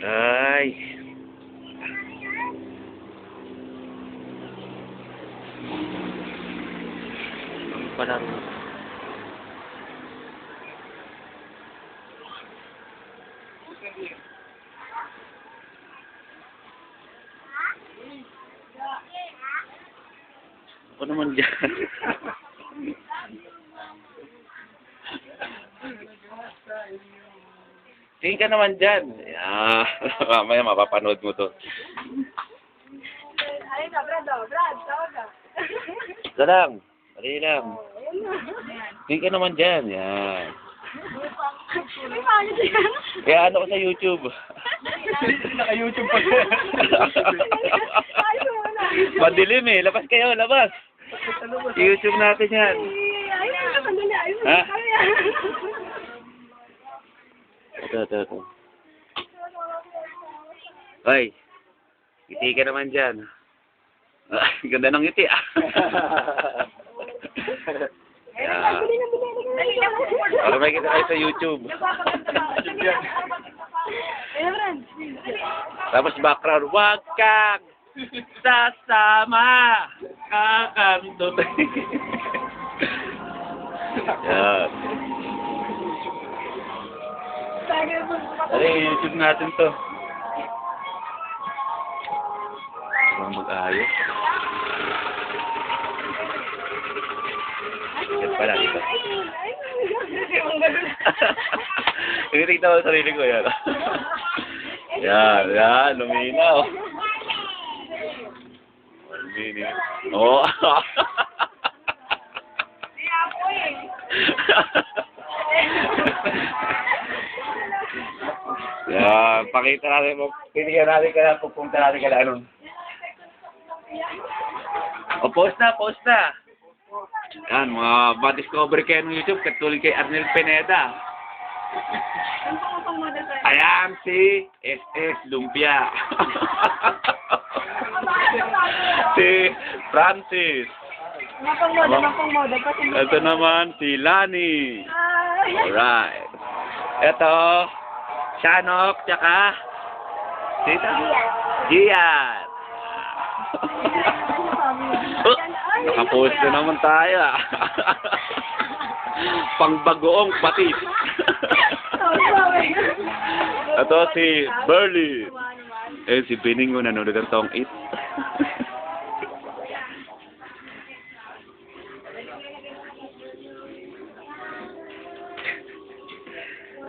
Ay. Ano pala rin? Ako naman dyan. Tingin ka naman dyan. Mamaya mapapanood mo to. Ay, Brad, tawag ka. Ito lang. Dali lang. Tingin ka naman dyan. Yan. May paano dyan? Kaya ano ko sa YouTube. Naka-YouTube pa siya. Madilim eh. Labas kayo, labas. YouTube natin yan. Ay, sandali. Ay, Ha? Ito. Hoy. Ngiti ka naman dyan. Ganda ng ngiti ah. Yeah. Para may kita kayo sa YouTube. Tapos background, wag kang sasama. Kakanto. Yan. Dali, YouTube natin to. Huwag mag-ayos. Yan pala dito. Tinitignan ko sa sarili ko yan. Yan, luminaw. 1 minute. Oo. Yan, pakita natin mo. Pinigyan natin ka na, pupunta natin ka na ano. O, post na. Yan, mga ma-discover kayo ng YouTube, katulad kay Arnel Pineda. Ayan si SS Lumpia. Si Francis. Mapang-moda. Ito naman si Lani. Alright. Ito, Shanok, tsaka Sita? Gian. Nakapost na naman tayo ah. Pangbagoong patis. Ito si Berlin. Si Bening mo nanonood ng Tong 8.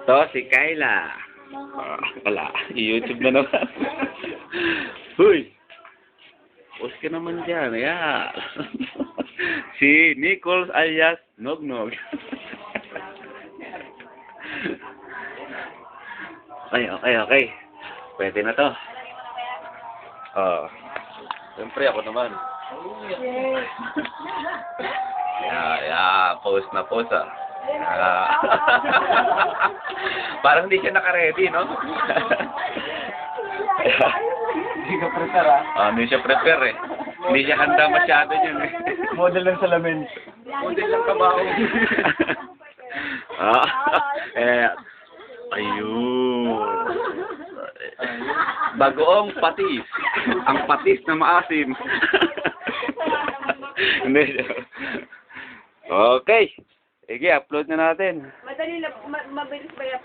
Ito si Kayla. Wala. YouTube na naman. Huy! Post ka naman dyan. Yeah. Si Nichols alias Nognog. Okay. Pwede na to. Siyempre ako naman. Post na post ah. Parang hindi siya naka-ready, no? Hindi ka prepare ah. Hindi siya prepare eh. Hindi siya handa masyado yun eh. Model lang sa lamin. Model lang kabaho. Ayun. Bagoong patis. Ang patis na maasim. Hindi siya. Okay. Sige, upload na natin. Madali na, mabilis ba i-upload?